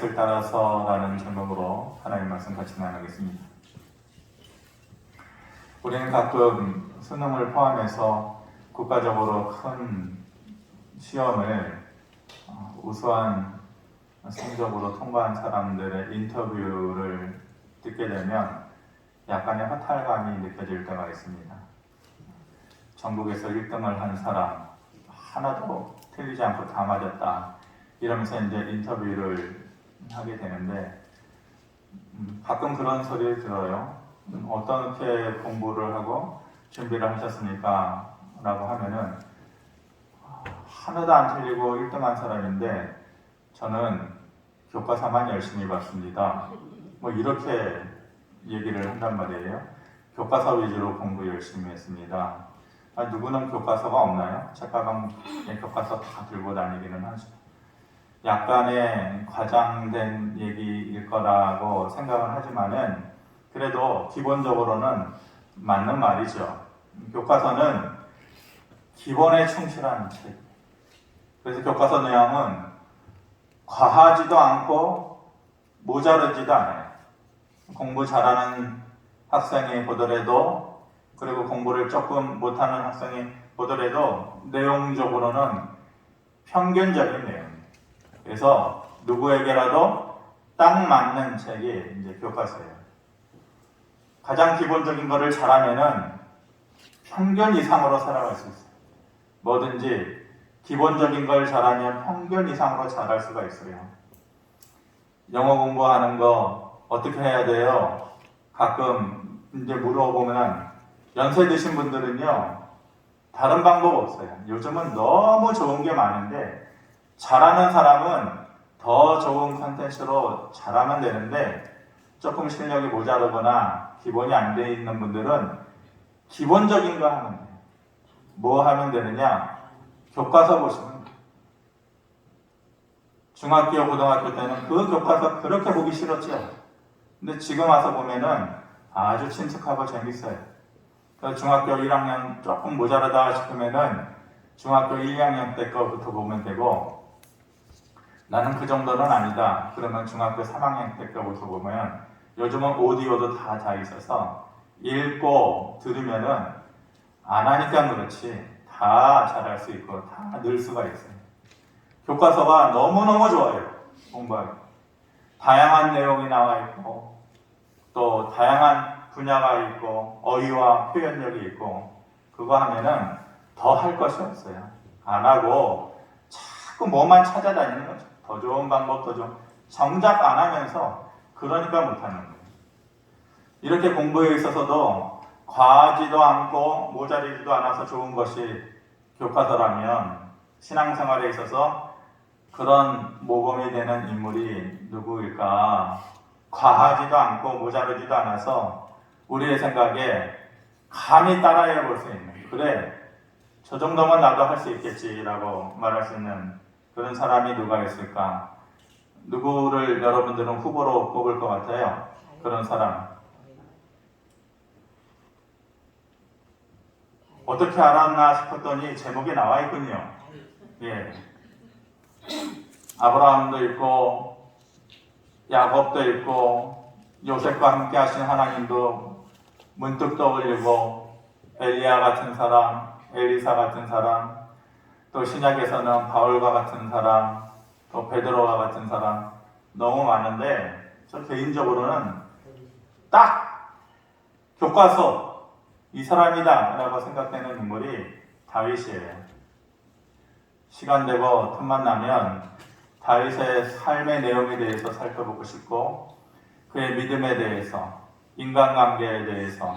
뜻을 따라서라는 제목으로 하나님 말씀 같이 나누겠습니다. 우리는 가끔 수능을 포함해서 국가적으로 큰 시험을 우수한 성적으로 통과한 사람들의 인터뷰를 듣게 되면 약간의 허탈감이 느껴질 때가 있습니다. 전국에서 1등을 한 사람, 하나도 틀리지 않고 다 맞았다, 이러면서 이제 인터뷰를 하게 되는데 가끔 그런 소리를 들어요. 어떻게 공부를 하고 준비를 하셨습니까? 라고 하면은 하나도 안 틀리고 1등 한 사람인데 저는 교과서만 열심히 봤습니다. 뭐 이렇게 얘기를 한단 말이에요. 교과서 위주로 공부 열심히 했습니다. 누구는 교과서가 없나요? 책가방에 교과서 다 들고 다니기는 하죠. 약간의 과장된 얘기일 거라고 생각은 하지만은 그래도 기본적으로는 맞는 말이죠. 교과서는 기본에 충실한 책. 그래서 교과서 내용은 과하지도 않고 모자르지도 않아요. 공부 잘하는 학생이 보더라도, 그리고 공부를 조금 못하는 학생이 보더라도 내용적으로는 평균적인 내용이에요. 그래서 누구에게라도 딱 맞는 책이 이제 교과서예요. 가장 기본적인 것을 잘하면은 평균 이상으로 살아갈 수 있어요. 뭐든지 기본적인 걸 잘하면 평균 이상으로 잘할 수가 있어요. 영어 공부하는 거 어떻게 해야 돼요? 가끔 이제 물어보면 연세 드신 분들은요, 다른 방법 없어요. 요즘은 너무 좋은 게 많은데 잘하는 사람은 더 좋은 컨텐츠로 잘하면 되는데 조금 실력이 모자르거나 기본이 안 돼 있는 분들은 기본적인 거 하면 돼요. 뭐 하면 되느냐? 교과서 보시면 돼요. 중학교, 고등학교 때는 그 교과서 그렇게 보기 싫었죠. 근데 지금 와서 보면은 아주 친숙하고 재밌어요. 그래서 중학교 1학년 조금 모자라다 싶으면은 중학교 1, 2학년 때 거부터 보면 되고, 나는 그 정도는 아니다, 그러면 중학교 3학년 때 거부터 보면, 요즘은 오디오도 다 있어서 읽고 들으면은 안 하니까 그렇지 다 잘할 수 있고 다 늘 수가 있어요. 교과서가 너무너무 좋아요. 공부하기. 다양한 내용이 나와 있고 또 다양한 분야가 있고 어휘와 표현력이 있고, 그거 하면은 더 할 것이 없어요. 안 하고 자꾸 뭐만 찾아다니는 거죠. 더 좋은 방법, 더 좋은, 정작 안 하면서 그러니까 못하는 거예요. 이렇게 공부에 있어서도 과하지도 않고 모자르지도 않아서 좋은 것이 교과서라면 신앙생활에 있어서 그런 모범이 되는 인물이 누구일까? 과하지도 않고 모자르지도 않아서 우리의 생각에 감히 따라해 볼 수 있는, 그래, 저 정도면 나도 할 수 있겠지라고 말할 수 있는 그런 사람이 누가 있을까? 누구를 여러분들은 후보로 꼽을 것 같아요? 그런 사람. 어떻게 알았나 싶었더니 제목에 나와 있군요. 예. 아브라함도 있고 야곱도 있고 요셉과 함께 하신 하나님도 문득 떠올리고, 엘리야 같은 사람, 엘리사 같은 사람, 또 신약에서는 바울과 같은 사람, 또 베드로와 같은 사람, 너무 많은데 저 개인적으로는 딱 교과서 이 사람이다 라고 생각되는 인물이 다윗이에요. 시간 되고 틈만 나면 다윗의 삶의 내용에 대해서 살펴보고 싶고, 그의 믿음에 대해서, 인간관계에 대해서,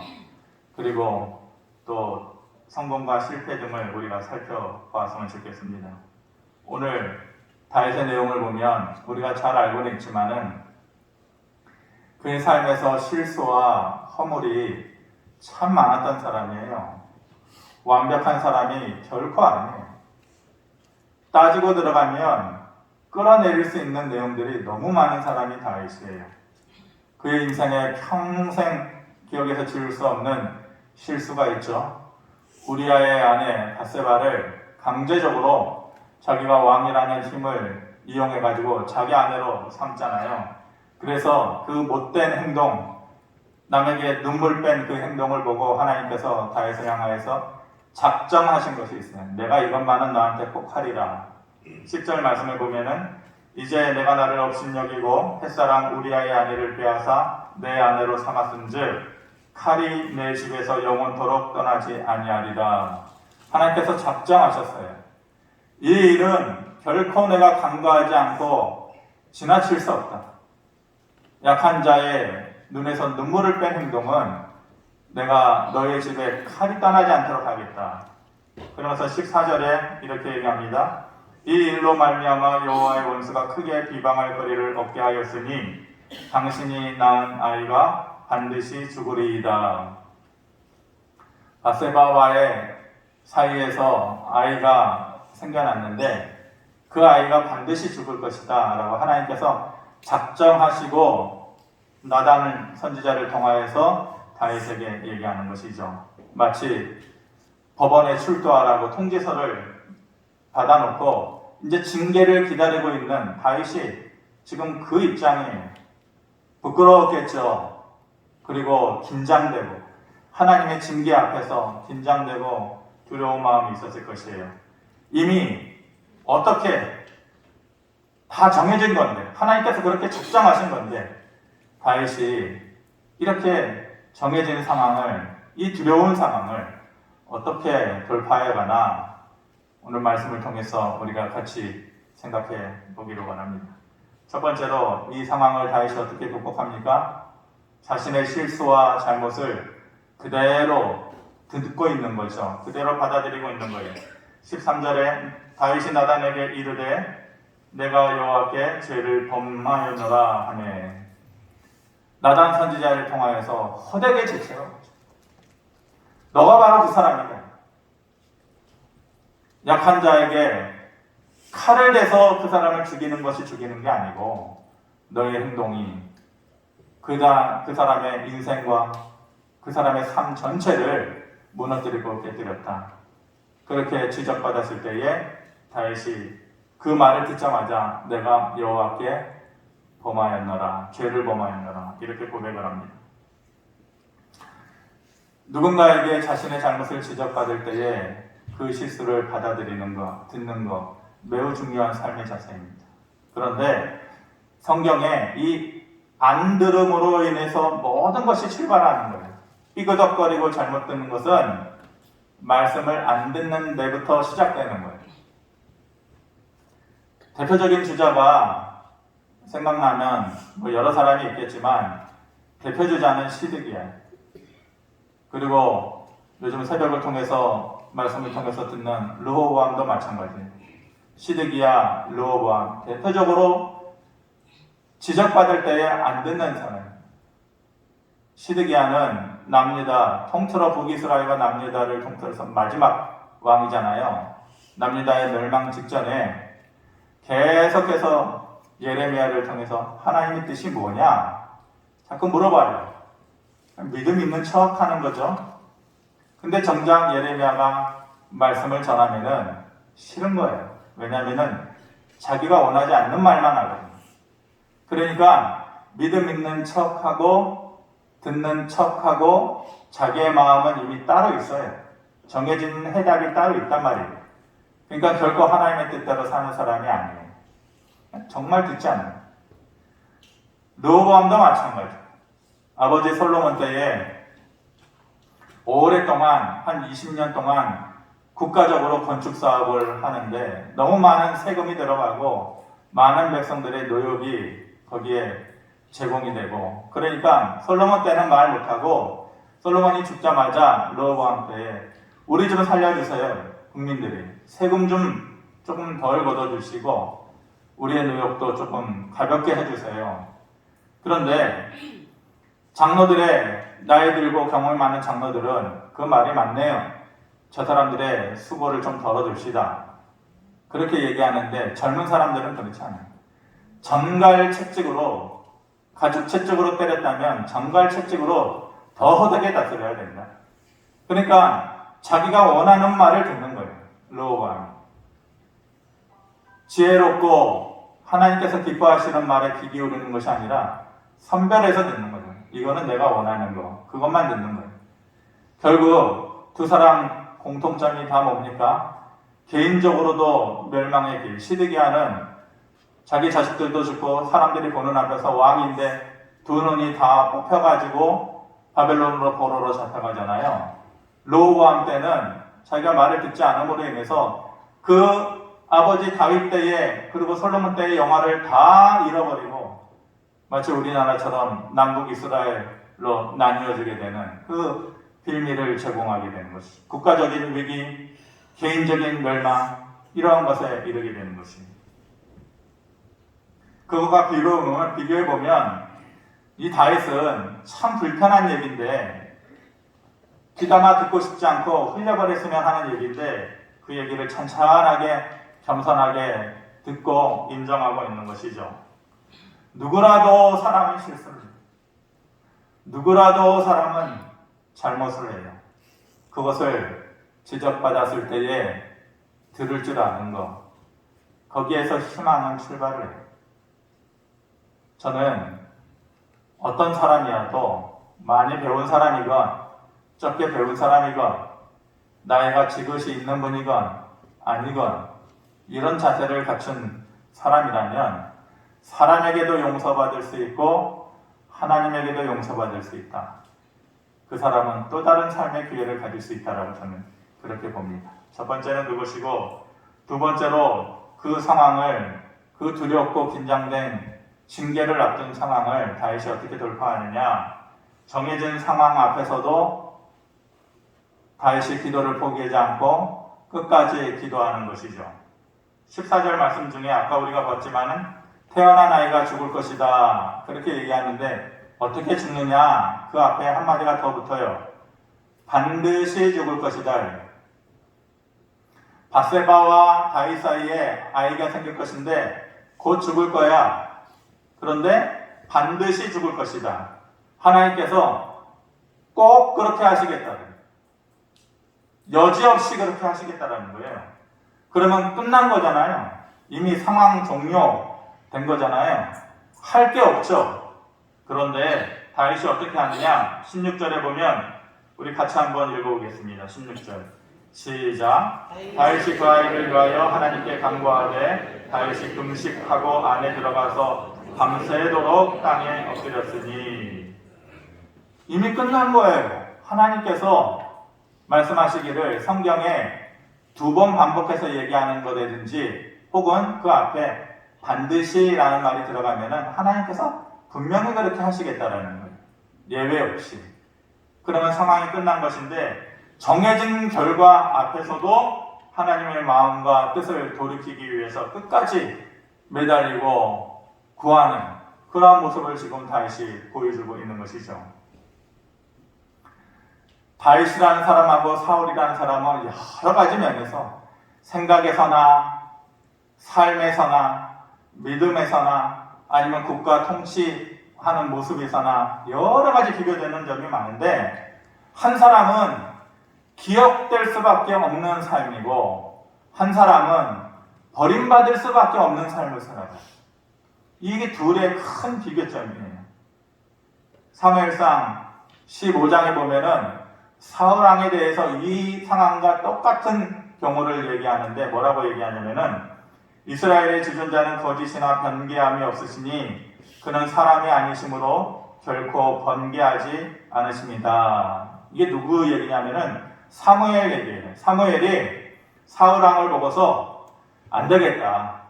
그리고 또 성공과 실패 등을 우리가 살펴봤으면 좋겠습니다. 오늘 다윗의 내용을 보면 우리가 잘 알고는 있지만은 그의 삶에서 실수와 허물이 참 많았던 사람이에요. 완벽한 사람이 결코 아니에요. 따지고 들어가면 끌어내릴 수 있는 내용들이 너무 많은 사람이 다윗이에요. 그의 인생에 평생 기억에서 지울 수 없는 실수가 있죠. 우리아의 아내 밧세바를 강제적으로 자기가 왕이라는 힘을 이용해가지고 자기 아내로 삼잖아요. 그래서 그 못된 행동, 남에게 눈물 뺀 그 행동을 보고 하나님께서 다윗을 향하여서 작정하신 것이 있어요. 내가 이것만은 너한테 꼭 하리라. 10절 말씀을 보면은 이제 내가 나를 업신여기고 햇사람 우리아의 아내를 빼앗아 내 아내로 삼았은즉 칼이 내 집에서 영원토록 떠나지 아니하리라. 하나님께서 작정하셨어요. 이 일은 결코 내가 간과하지 않고 지나칠 수 없다. 약한 자의 눈에서 눈물을 뺀 행동은 내가 너의 집에 칼이 떠나지 않도록 하겠다. 그러면서 14절에 이렇게 얘기합니다. 이 일로 말미암아 여호와의 원수가 크게 비방할 거리를 얻게 하였으니 당신이 낳은 아이가 반드시 죽으리이다. 바세바와의 사이에서 아이가 생겨났는데 그 아이가 반드시 죽을 것이다 라고 하나님께서 작정하시고 나단 선지자를 통하여서 다윗에게 얘기하는 것이죠. 마치 법원에 출두하라고 통지서를 받아놓고 이제 징계를 기다리고 있는 다윗이 지금 그 입장이에요. 부끄러웠겠죠. 그리고 긴장되고 하나님의 징계 앞에서 긴장되고 두려운 마음이 있었을 것이에요. 이미 어떻게 다 정해진 건데 하나님께서 그렇게 작정하신 건데 다윗이 이렇게 정해진 상황을, 이 두려운 상황을 어떻게 돌파해가나 오늘 말씀을 통해서 우리가 같이 생각해 보기를 원합니다. 첫 번째로 이 상황을 다윗이 어떻게 극복합니까? 자신의 실수와 잘못을 그대로 듣고 있는 거죠. 그대로 받아들이고 있는 거예요. 13절에 다윗이 나단에게 이르되 내가 여호와께 죄를 범하였노라 하네. 나단 선지자를 통하여서 헛되게 지체하는 거죠. 너가 바로 그 사람이다. 약한 자에게 칼을 대서 그 사람을 죽이는 것이 죽이는 게 아니고 너의 행동이 그 사람의 인생과 그 사람의 삶 전체를 무너뜨리고 깨뜨렸다. 그렇게 지적받았을 때에 다윗이 그 말을 듣자마자 내가 여호와께 범하였노라, 죄를 범하였노라 이렇게 고백을 합니다. 누군가에게 자신의 잘못을 지적받을 때에 그 실수를 받아들이는 것, 듣는 것 매우 중요한 삶의 자세입니다. 그런데 성경에 이 안 들음으로 인해서 모든 것이 출발하는 거예요. 삐그덕거리고 잘못 듣는 것은 말씀을 안 듣는 데부터 시작되는 거예요. 대표적인 주자가 생각나면 여러 사람이 있겠지만 대표 주자는 시드기야. 그리고 요즘 새벽을 통해서 말씀을 통해서 듣는 르호보암도 마찬가지예요. 시드기야, 르호보암 대표적으로 지적받을 때에 안 듣는 사람. 시드기야는 남유다 통틀어 북이스라엘과 남유다를 통틀어서 마지막 왕이잖아요. 남유다의 멸망 직전에 계속해서 예레미야를 통해서 하나님의 뜻이 뭐냐 자꾸 물어봐요. 믿음 있는 척 하는 거죠. 근데 정작 예레미야가 말씀을 전하면은 싫은 거예요. 왜냐하면은 자기가 원하지 않는 말만 하거든요. 그러니까 믿음 있는 척하고 듣는 척하고 자기의 마음은 이미 따로 있어요. 정해진 해답이 따로 있단 말이에요. 그러니까 결코 하나님의 뜻대로 사는 사람이 아니에요. 정말 듣지 않아요. 르호보암도 마찬가지예요. 아버지 솔로몬 때에 오랫동안 한 20년 동안 국가적으로 건축 사업을 하는데 너무 많은 세금이 들어가고 많은 백성들의 노역이 거기에 제공이 되고 그러니까 솔로몬 때는 말 못하고 솔로몬이 죽자마자 르호보암 때에 우리 좀 살려주세요. 국민들이 세금 좀 조금 덜 걷어주시고 우리의 노역도 조금 가볍게 해주세요. 그런데 장로들의 나이 들고 경험이 많은 장로들은 그 말이 맞네요. 저 사람들의 수고를 좀 덜어줍시다. 그렇게 얘기하는데 젊은 사람들은 그렇지 않아요. 전갈 채찍으로 가죽 채찍으로 때렸다면 전갈 채찍으로 더 허되게 다스려야 된다. 그러니까 자기가 원하는 말을 듣는 거예요. 르호보암 지혜롭고 하나님께서 기뻐하시는 말에 귀 기울이는 것이 아니라 선별해서 듣는 거죠. 이거는 내가 원하는 거, 그것만 듣는 거예요. 결국 두 사람 공통점이 다 뭡니까? 개인적으로도 멸망의 길, 시드기야는 자기 자식들도 죽고 사람들이 보는 앞에서 왕인데 두 눈이 다 뽑혀가지고 바벨론으로 포로로 잡혀가잖아요. 르호보암 때는 자기가 말을 듣지 않음으로 인해서 그 아버지 다윗 때에 그리고 솔로몬 때의 영화를 다 잃어버리고 마치 우리나라처럼 남북 이스라엘로 나뉘어지게 되는 그 빌미를 제공하게 되는 것이, 국가적인 위기, 개인적인 멸망, 이러한 것에 이르게 되는 것입니다. 그거가 비교해보면 이 다윗은 참 불편한 얘기인데 귀담아 듣고 싶지 않고 흘려버렸으면 하는 얘기인데 그 얘기를 찬찬하게 겸손하게 듣고 인정하고 있는 것이죠. 누구라도 사람은 실수를 해요. 누구라도 사람은 잘못을 해요. 그것을 지적받았을 때에 들을 줄 아는 것, 거기에서 희망은 출발을 해요. 저는 어떤 사람이어도 많이 배운 사람이건 적게 배운 사람이건 나이가 지긋이 있는 분이건 아니건 이런 자세를 갖춘 사람이라면 사람에게도 용서받을 수 있고 하나님에게도 용서받을 수 있다. 그 사람은 또 다른 삶의 기회를 가질 수 있다라고 저는 그렇게 봅니다. 첫 번째는 그것이고, 두 번째로 그 상황을, 그 두렵고 긴장된 징계를 앞둔 상황을 다윗이 어떻게 돌파하느냐. 정해진 상황 앞에서도 다윗이 기도를 포기하지 않고 끝까지 기도하는 것이죠. 14절 말씀 중에 아까 우리가 봤지만은 태어난 아이가 죽을 것이다 그렇게 얘기하는데 어떻게 죽느냐, 그 앞에 한마디가 더 붙어요. 반드시 죽을 것이다. 밧세바와 다윗 사이에 아이가 생길 것인데 곧 죽을 거야. 그런데 반드시 죽을 것이다. 하나님께서 꼭 그렇게 하시겠다는, 여지없이 그렇게 하시겠다라는 거예요. 그러면 끝난 거잖아요. 이미 상황 종료된 거잖아요. 할 게 없죠. 그런데 다윗이 어떻게 하느냐, 16절에 보면 우리 같이 한번 읽어보겠습니다. 16절 시작. 다윗이 그 아이를 위하여 하나님께 간구하되 다윗이 금식하고 안에 들어가서 밤새도록 땅에 엎드렸으니, 이미 끝난 거예요. 하나님께서 말씀하시기를 성경에 두 번 반복해서 얘기하는 거든지 혹은 그 앞에 반드시라는 말이 들어가면은 하나님께서 분명히 그렇게 하시겠다라는 거예요. 예외 없이. 그러면 상황이 끝난 것인데 정해진 결과 앞에서도 하나님의 마음과 뜻을 돌이키기 위해서 끝까지 매달리고 구하는 그러한 모습을 지금 다윗이 보여주고 있는 것이죠. 다윗이라는 사람하고 사울이라는 사람은 여러 가지 면에서 생각에서나 삶에서나 믿음에서나 아니면 국가 통치하는 모습에서나 여러 가지 비교되는 점이 많은데, 한 사람은 기억될 수밖에 없는 삶이고 한 사람은 버림받을 수밖에 없는 삶을 살아요. 이게 둘의 큰 비교점이에요. 사무엘상 15장에 보면은 사울왕에 대해서 이 상황과 똑같은 경우를 얘기하는데 뭐라고 얘기하냐면은 이스라엘의 지존자는 거짓이나 변개함이 없으시니 그는 사람이 아니심으로 결코 번개하지 않으십니다. 이게 누구 얘기냐면은 사무엘 얘기예요. 사무엘이 사울왕을 보고서 안 되겠다.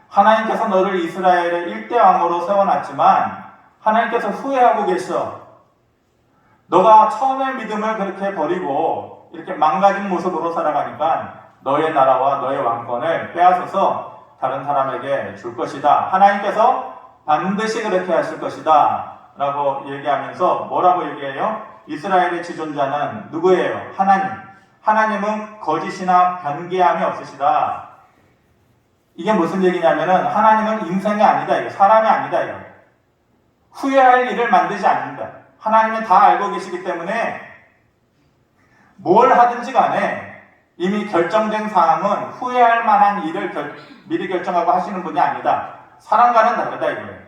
하나님께서 너를 이스라엘의 1대 왕으로 세워놨지만 하나님께서 후회하고 계셔. 너가 처음에 믿음을 그렇게 버리고 이렇게 망가진 모습으로 살아가니까 너의 나라와 너의 왕권을 빼앗아서 다른 사람에게 줄 것이다. 하나님께서 반드시 그렇게 하실 것이다 라고 얘기하면서 뭐라고 얘기해요? 이스라엘의 지존자는 누구예요? 하나님. 하나님은 거짓이나 변개함이 없으시다. 이게 무슨 얘기냐면은 하나님은 인생이 아니다. 이거 사람이 아니다. 이거 후회할 일을 만들지 않는다. 하나님은 다 알고 계시기 때문에 뭘 하든지 간에 이미 결정된 사항은 후회할 만한 일을 미리 결정하고 하시는 분이 아니다. 사람과는 다르다 이거예요.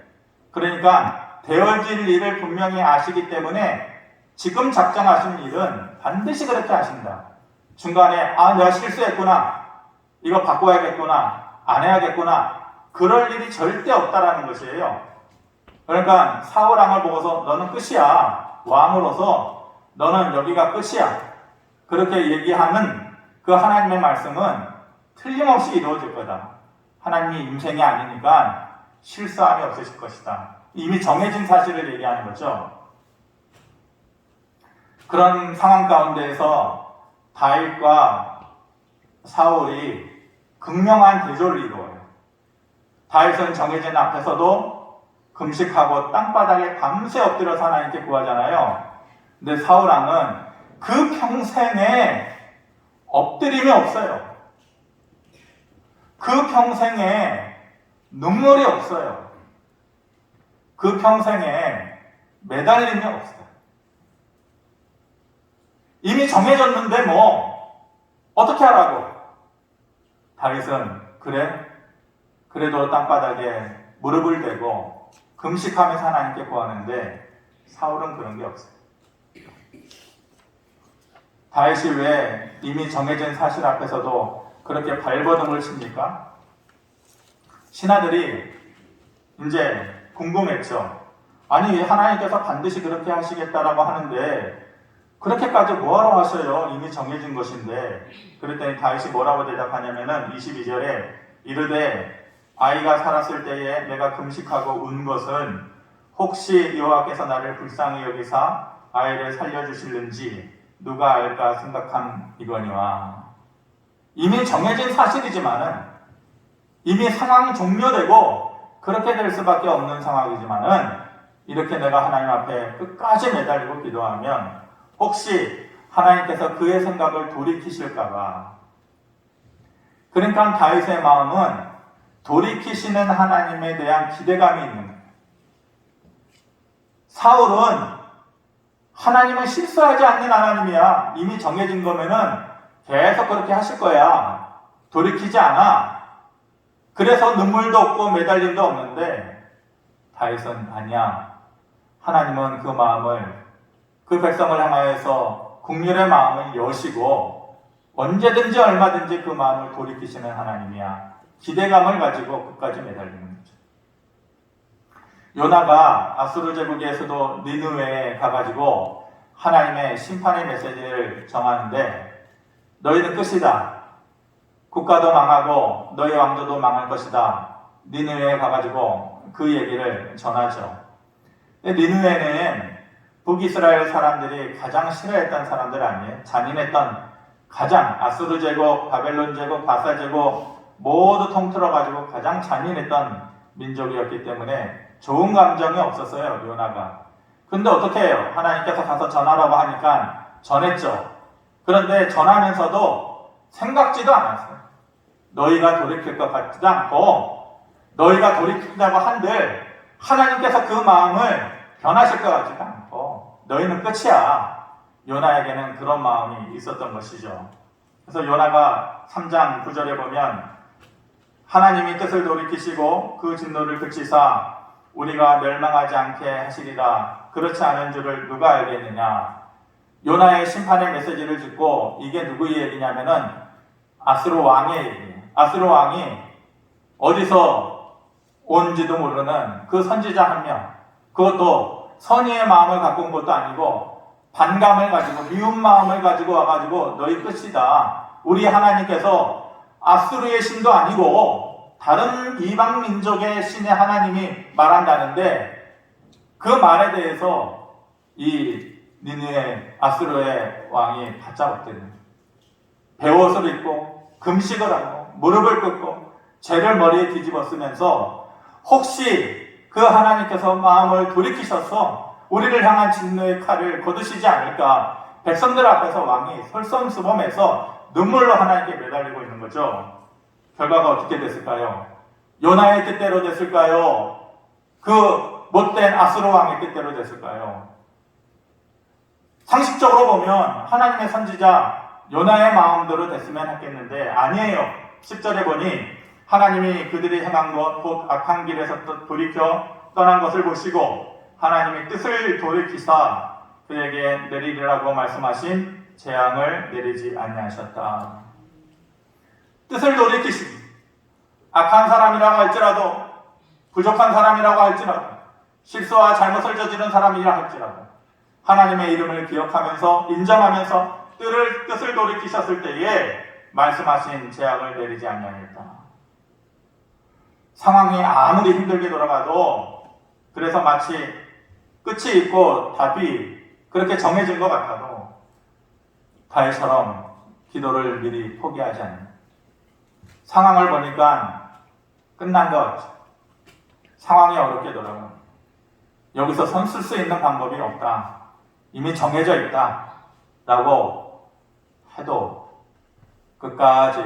그러니까 되어질 일을 분명히 아시기 때문에 지금 작정하신 일은 반드시 그렇게 하신다. 중간에 내가 실수했구나. 이거 바꿔야겠구나. 안 해야겠구나. 그럴 일이 절대 없다라는 것이에요. 그러니까 사울 왕을 보고서 너는 끝이야. 왕으로서 너는 여기가 끝이야. 그렇게 얘기하는 그 하나님의 말씀은 틀림없이 이루어질 거다. 하나님이 임생이 아니니까 실수함이 없으실 것이다. 이미 정해진 사실을 얘기하는 거죠. 그런 상황 가운데에서 다윗과 사울이 극명한 대조를 이루어요. 다윗은 정해진 앞에서도 금식하고 땅바닥에 밤새 엎드려서 하나님께 구하잖아요. 근데 사울 왕은 그 평생에 엎드림이 없어요. 그 평생에 눈물이 없어요. 그 평생에 매달림이 없어요. 이미 정해졌는데 어떻게 하라고? 다윗은 그래도 땅바닥에 무릎을 대고 금식하면서 하나님께 구하는데 사울은 그런 게 없어요. 다윗이 왜 이미 정해진 사실 앞에서도 그렇게 발버둥을 칩니까? 신하들이 이제 궁금했죠. 아니 하나님께서 반드시 그렇게 하시겠다라고 하는데 그렇게까지 뭐하러 하셔요? 이미 정해진 것인데. 그랬더니 다윗이 뭐라고 대답하냐면은 22절에 이르되 아이가 살았을 때에 내가 금식하고 운 것은 혹시 여호와께서 나를 불쌍히 여기사 아이를 살려주실는지 누가 알까 생각함이거니와. 이미 정해진 사실이지만은 이미 상황이 종료되고 그렇게 될 수밖에 없는 상황이지만은 이렇게 내가 하나님 앞에 끝까지 매달리고 기도하면 혹시 하나님께서 그의 생각을 돌이키실까봐. 그러니까 다윗의 마음은 돌이키시는 하나님에 대한 기대감이 있는 거예요. 사울은 하나님은 실수하지 않는 하나님이야. 이미 정해진 거면은 계속 그렇게 하실 거야. 돌이키지 않아. 그래서 눈물도 없고 매달림도 없는데 다윗은 아니야. 하나님은 그 마음을, 그 백성을 향하여서 국률의 마음을 여시고 언제든지 얼마든지 그 마음을 돌이키시는 하나님이야. 기대감을 가지고 끝까지 매달리는 거죠. 요나가 아수르 제국에서도 니느웨에 가가지고 하나님의 심판의 메시지를 정하는데 너희는 끝이다. 국가도 망하고 너희 왕조도 망할 것이다. 니느웨에 가가지고 그 얘기를 전하죠. 니느웨는 북이스라엘 사람들이 가장 싫어했던 사람들 아니에요? 잔인했던 가장 아수르 제국, 바벨론 제국, 바사 제국 모두 통틀어가지고 가장 잔인했던 민족이었기 때문에 좋은 감정이 없었어요, 요나가. 근데 어떻게 해요? 하나님께서 가서 전하라고 하니까 전했죠. 그런데 전하면서도 생각지도 않았어요. 너희가 돌이킬 것 같지도 않고 너희가 돌이킨다고 한들 하나님께서 그 마음을 변하실 것 같지도 않고 너희는 끝이야. 요나에게는 그런 마음이 있었던 것이죠. 그래서 요나가 3장 9절에 보면 하나님이 뜻을 돌이키시고 그 진노를 그치사 우리가 멸망하지 않게 하시리라. 그렇지 않은 줄을 누가 알겠느냐. 요나의 심판의 메시지를 듣고 이게 누구의 얘기냐면은 아수르 왕의 얘기예요. 아수르 왕이 어디서 온지도 모르는 그 선지자 한 명, 그것도 선의의 마음을 갖고 온 것도 아니고 반감을 가지고 미운 마음을 가지고 와가지고 너희 끝이다. 우리 하나님께서 아수르의 신도 아니고 다른 이방 민족의 신의 하나님이 말한다는데 그 말에 대해서 이 니느웨 아수르의 왕이 바짝 엎드려요. 베옷을 입고 금식을 하고 무릎을 꿇고 죄를 머리에 뒤집어 쓰면서 혹시 그 하나님께서 마음을 돌이키셔서 우리를 향한 진노의 칼을 거두시지 않을까. 백성들 앞에서 왕이 솔선수범해서 눈물로 하나님께 매달리고 있는 거죠. 결과가 어떻게 됐을까요? 요나의 뜻대로 됐을까요? 그 못된 아수르 왕의 뜻대로 됐을까요? 상식적으로 보면 하나님의 선지자 요나의 마음대로 됐으면 했겠는데 아니에요. 10절에 보니 하나님이 그들이 행한 것 곧 악한 길에서 돌이켜 떠난 것을 보시고 하나님이 뜻을 돌이키사 그에게 내리리라고 말씀하신 재앙을 내리지 아니하셨다. 뜻을 돌이키시 악한 사람이라고 할지라도 부족한 사람이라고 할지라도 실수와 잘못을 저지른 사람이라 할지라도 하나님의 이름을 기억하면서 인정하면서 뜻을 돌이키셨을 때에 말씀하신 재앙을 내리지 아니하였다. 상황이 아무리 힘들게 돌아가도 그래서 마치 끝이 있고 답이 그렇게 정해진 것 같아도 다윗처럼 기도를 미리 포기하지 않는 상황을 보니까 끝난 것 같죠. 상황이 어렵게 돌아가 여기서 손 쓸 수 있는 방법이 없다. 이미 정해져 있다. 라고 해도 끝까지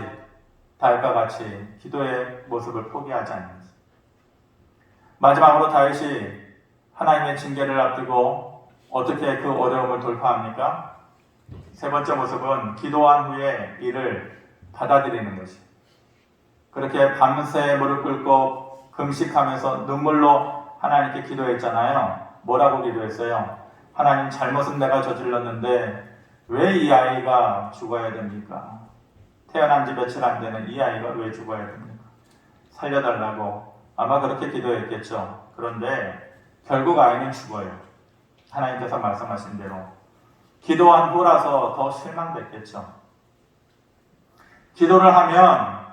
다윗과 같이 기도의 모습을 포기하지 않는 것입니다. 마지막으로 다윗이 하나님의 징계를 앞두고 어떻게 그 어려움을 돌파합니까? 세 번째 모습은 기도한 후에 이를 받아들이는 것입니다. 그렇게 밤새 무릎 꿇고 금식하면서 눈물로 하나님께 기도했잖아요. 뭐라고 기도했어요? 하나님, 잘못은 내가 저질렀는데 왜 이 아이가 죽어야 됩니까? 태어난 지 며칠 안 되는 이 아이가 왜 죽어야 됩니까? 살려달라고 아마 그렇게 기도했겠죠. 그런데 결국 아이는 죽어요. 하나님께서 말씀하신 대로. 기도한 후라서 더 실망됐겠죠. 기도를 하면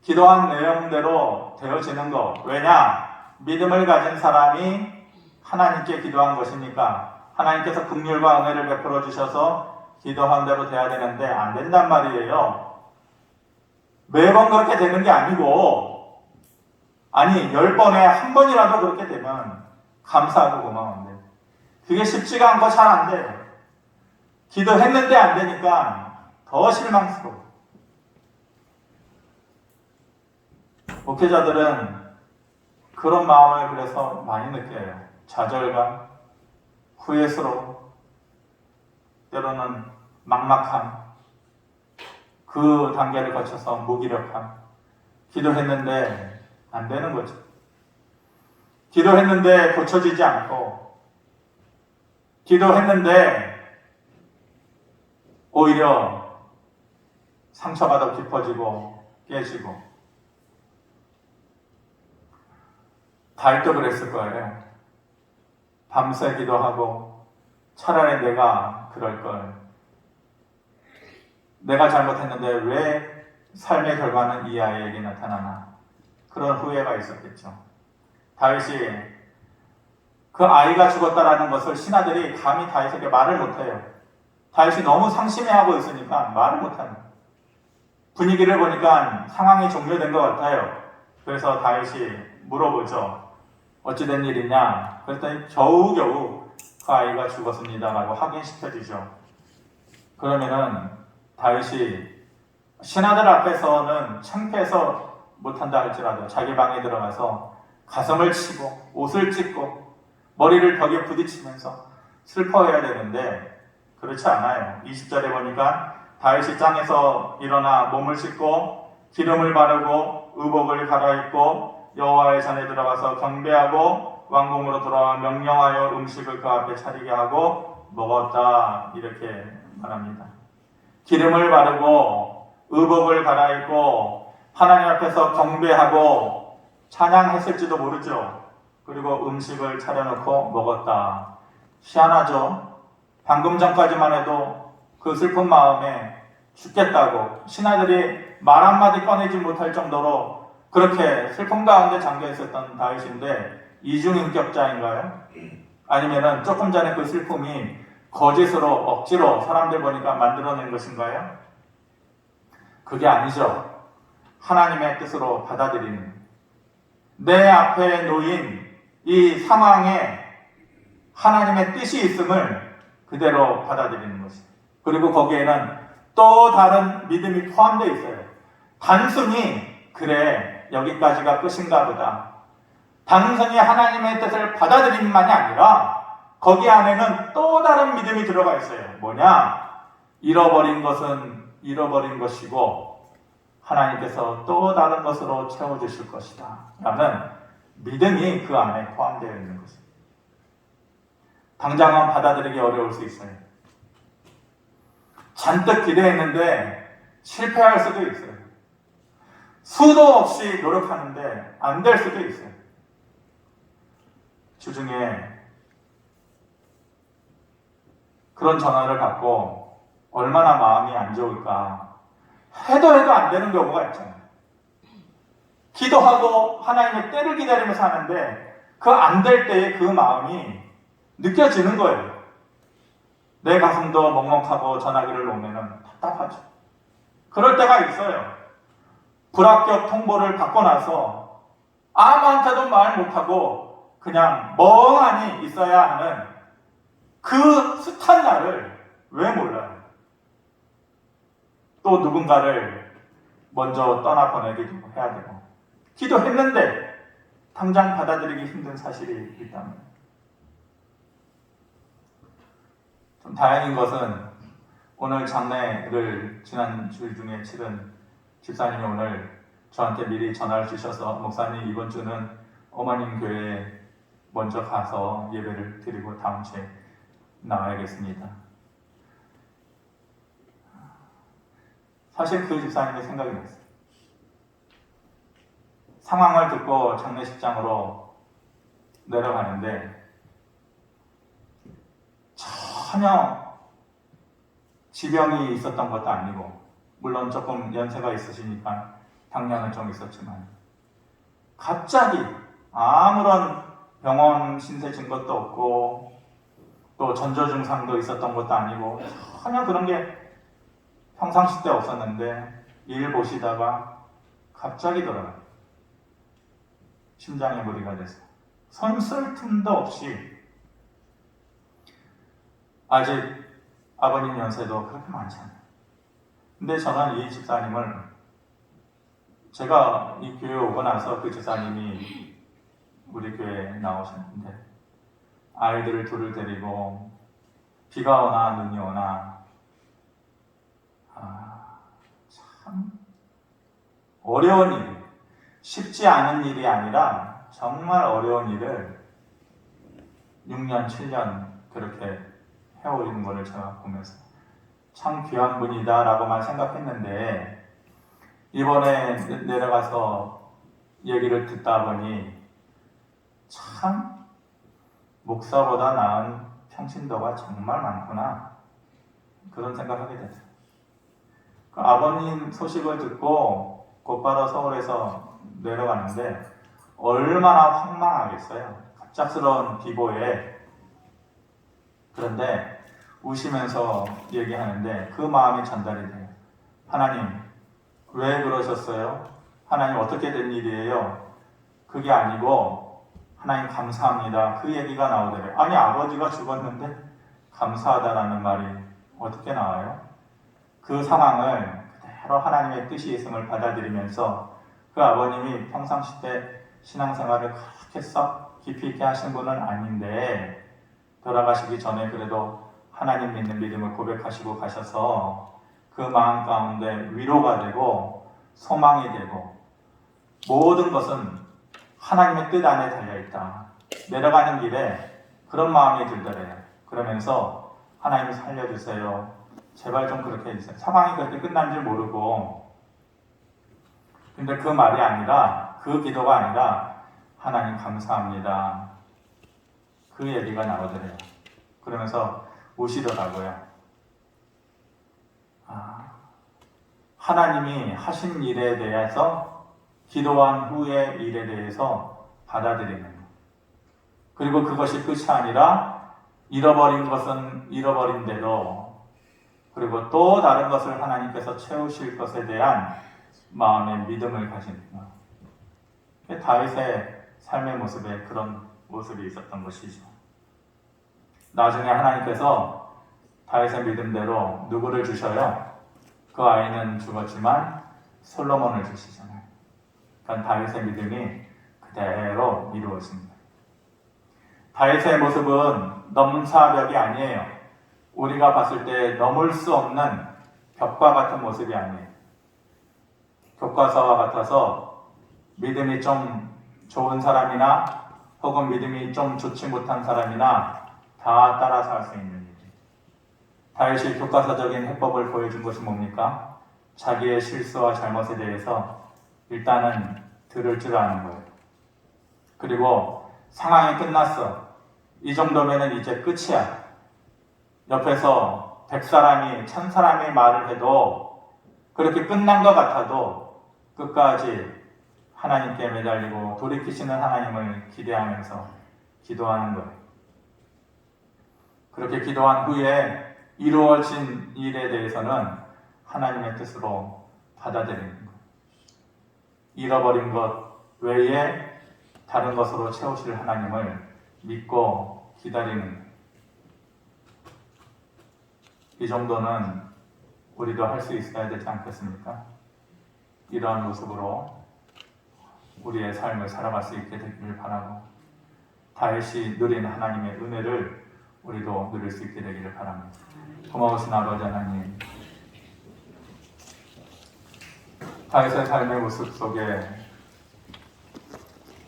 기도한 내용대로 되어지는 것. 왜냐? 믿음을 가진 사람이 하나님께 기도한 것이니까 하나님께서 긍휼과 은혜를 베풀어 주셔서 기도한 대로 돼야 되는데 안 된단 말이에요. 매번 그렇게 되는 게 아니고 아니 10번에 한 번이라도 그렇게 되면 감사하고 고마운데 그게 쉽지가 않고 잘 안 돼요. 기도했는데 안 되니까 더 실망스러워. 목회자들은 그런 마음을 그래서 많이 느껴요. 좌절감, 후회스러움, 때로는 막막함, 그 단계를 거쳐서 무기력함. 기도했는데 안 되는 거죠. 기도했는데 고쳐지지 않고, 기도했는데 오히려 상처가 더 깊어지고 깨지고. 다윗도 그랬을 거예요. 밤새 기도하고 차라리 내가 그럴 걸. 내가 잘못했는데 왜 삶의 결과는 이 아이에게 나타나나. 그런 후회가 있었겠죠. 다윗이 그 아이가 죽었다라는 것을 신하들이 감히 다윗에게 말을 못해요. 다윗이 너무 상심해하고 있으니까 말을 못하는. 분위기를 보니까 상황이 종료된 것 같아요. 그래서 다윗이 물어보죠. 어찌된 일이냐? 그랬더니 겨우겨우 그 아이가 죽었습니다 라고 확인시켜주죠. 그러면은 다윗이 신하들 앞에서는 창피해서 못한다 할지라도 자기 방에 들어가서 가슴을 치고 옷을 찢고 머리를 벽에 부딪히면서 슬퍼해야 되는데 그렇지 않아요. 20절에 보니까 다윗이 땅에서 일어나 몸을 씻고 기름을 바르고 의복을 갈아입고 여호와의 전에 들어가서 경배하고 왕궁으로 돌아와 명령하여 음식을 그 앞에 차리게 하고 먹었다. 이렇게 말합니다. 기름을 바르고 의복을 갈아입고 하나님 앞에서 경배하고 찬양했을지도 모르죠. 그리고 음식을 차려놓고 먹었다. 희한하죠. 방금 전까지만 해도 그 슬픈 마음에 죽겠다고 신하들이 말 한마디 꺼내지 못할 정도로 그렇게 슬픔 가운데 잠겨 있었던 다윗인데 이중인격자인가요? 아니면은 조금 전에 그 슬픔이 거짓으로 억지로 사람들 보니까 만들어낸 것인가요? 그게 아니죠. 하나님의 뜻으로 받아들이는, 내 앞에 놓인 이 상황에 하나님의 뜻이 있음을 그대로 받아들이는 것입니다. 그리고 거기에는 또 다른 믿음이 포함되어 있어요. 단순히 그래 여기까지가 끝인가 보다. 단순히 하나님의 뜻을 받아들임만이 아니라 거기 안에는 또 다른 믿음이 들어가 있어요. 뭐냐? 잃어버린 것은 잃어버린 것이고 하나님께서 또 다른 것으로 채워주실 것이다 라는 믿음이 그 안에 포함되어 있는 것입니다. 당장은 받아들이기 어려울 수 있어요. 잔뜩 기대했는데 실패할 수도 있어요. 수도 없이 노력하는데 안 될 수도 있어요. 주중에 그런 전화를 받고 얼마나 마음이 안 좋을까. 해도 안 되는 경우가 있잖아요. 기도하고 하나님의 때를 기다리면서 하는데 그 안 될 때의 그 마음이 느껴지는 거예요. 내 가슴도 먹먹하고 전화기를 놓으면 답답하죠. 그럴 때가 있어요. 불합격 통보를 받고 나서 아무한테도 말 못하고 그냥 멍하니 있어야 하는 그 숱한 날을 왜 몰라요? 또 누군가를 먼저 떠나보내기도 해야 되고 기도했는데 당장 받아들이기 힘든 사실이 있다면 좀 다행인 것은 오늘 장례를 지난 주일 중에 치른 집사님이 오늘 저한테 미리 전화를 주셔서 목사님 이번 주는 어머님 교회에 먼저 가서 예배를 드리고 다음 주에 나와야겠습니다. 사실 그 집사님의 생각이 났어요. 상황을 듣고 장례식장으로 내려가는데 전혀 지병이 있었던 것도 아니고 물론 조금 연세가 있으시니까 당뇨는 좀 있었지만 갑자기 아무런 병원 신세 진 것도 없고 또 전조 증상도 있었던 것도 아니고 전혀 그런 게 평상시 때 없었는데 일 보시다가 갑자기 돌아가요. 심장에 무리가 돼서 손 쓸 틈도 없이 아직 아버님 연세도 그렇게 많지 않아요. 근데 저는 이 집사님을 제가 이 교회에 오고 나서 그 집사님이 우리 교회에 나오셨는데 아이들을 둘을 데리고 비가 오나 눈이 오나 참 어려운 일, 쉽지 않은 일이 아니라 정말 어려운 일을 6년, 7년 그렇게 해오는 것을 제가 보면서 참 귀한 분이다 라고만 생각했는데 이번에 내려가서 얘기를 듣다 보니 참 목사보다 나은 평신도가 정말 많구나 그런 생각을 하게 됐어요. 그 아버님 소식을 듣고 곧바로 서울에서 내려가는데 얼마나 황망하겠어요. 갑작스러운 비보에. 그런데 우시면서 얘기하는데 그 마음이 전달이 돼요. 하나님 왜 그러셨어요? 하나님 어떻게 된 일이에요? 그게 아니고 하나님 감사합니다. 그 얘기가 나오더래요. 아니 아버지가 죽었는데 감사하다라는 말이 어떻게 나와요? 그 상황을 그대로 하나님의 뜻이 있음을 받아들이면서 그 아버님이 평상시 때 신앙생활을 그렇게 썩 깊이 있게 하신 분은 아닌데 돌아가시기 전에 그래도 하나님 믿는 믿음을 고백하시고 가셔서 그 마음 가운데 위로가 되고 소망이 되고 모든 것은 하나님의 뜻 안에 달려있다. 내려가는 길에 그런 마음이 들더래요. 그러면서 하나님 살려주세요. 제발 좀 그렇게 해주세요. 상황이 그렇게 끝난 줄 모르고 근데 그 말이 아니라 그 기도가 아니라 하나님 감사합니다. 그 얘기가 나오더래요. 그러면서 우시더라고요. 하나님이 하신 일에 대해서 기도한 후의 일에 대해서 받아들이는 것. 그리고 그것이 끝이 아니라 잃어버린 것은 잃어버린 대로 그리고 또 다른 것을 하나님께서 채우실 것에 대한 마음의 믿음을 가지는 것. 다윗의 삶의 모습에 그런 모습이 있었던 것이죠. 나중에 하나님께서 다윗의 믿음대로 누구를 주셔요? 그 아이는 죽었지만 솔로몬을 주시잖아요. 그러니까 다윗의 믿음이 그대로 이루어집니다. 다윗의 모습은 넘사벽이 아니에요. 우리가 봤을 때 넘을 수 없는 벽과 같은 모습이 아니에요. 교과서와 같아서 믿음이 좀 좋은 사람이나 혹은 믿음이 좀 좋지 못한 사람이나 다 따라서 할 수 있는 일이에요. 다윗이 교과서적인 해법을 보여준 것이 뭡니까? 자기의 실수와 잘못에 대해서 일단은 들을 줄 아는 거예요. 그리고 상황이 끝났어. 이 정도면은 이제 끝이야. 옆에서 100사람이 1000사람이 말을 해도 그렇게 끝난 것 같아도 끝까지 하나님께 매달리고 돌이키시는 하나님을 기대하면서 기도하는 거예요. 그렇게 기도한 후에 이루어진 일에 대해서는 하나님의 뜻으로 받아들이는 거예요. 잃어버린 것 외에 다른 것으로 채우실 하나님을 믿고 기다리는 거예요. 이 정도는 우리도 할 수 있어야 되지 않겠습니까? 이러한 모습으로 우리의 삶을 살아갈 수 있게 되기를 바라고 다윗이 누린 하나님의 은혜를 우리도 누릴 수 있게 되기를 바랍니다. 고마우신 아버지 하나님, 다윗의 삶의 모습 속에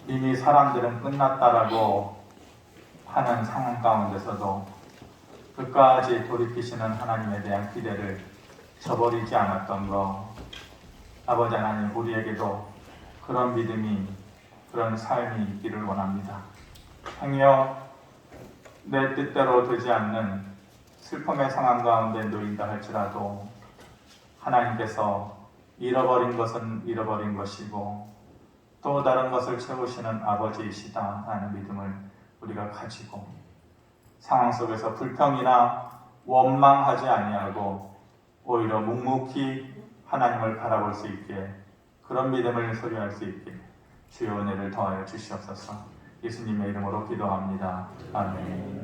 이미 사람들은 끝났다라고 하는 상황 가운데서도 끝까지 돌이키시는 하나님에 대한 기대를 저버리지 않았던 것, 아버지 하나님, 우리에게도 그런 믿음이, 그런 삶이 있기를 원합니다. 행여 내 뜻대로 되지 않는 슬픔의 상황 가운데 놓인다 할지라도 하나님께서 잃어버린 것은 잃어버린 것이고 또 다른 것을 채우시는 아버지이시다 하는 믿음을 우리가 가지고 상황 속에서 불평이나 원망하지 아니하고 오히려 묵묵히 하나님을 바라볼 수 있게, 그런 믿음을 소유할 수 있게 주의 은혜를 더하여 주시옵소서. 예수님의 이름으로 기도합니다. 아멘.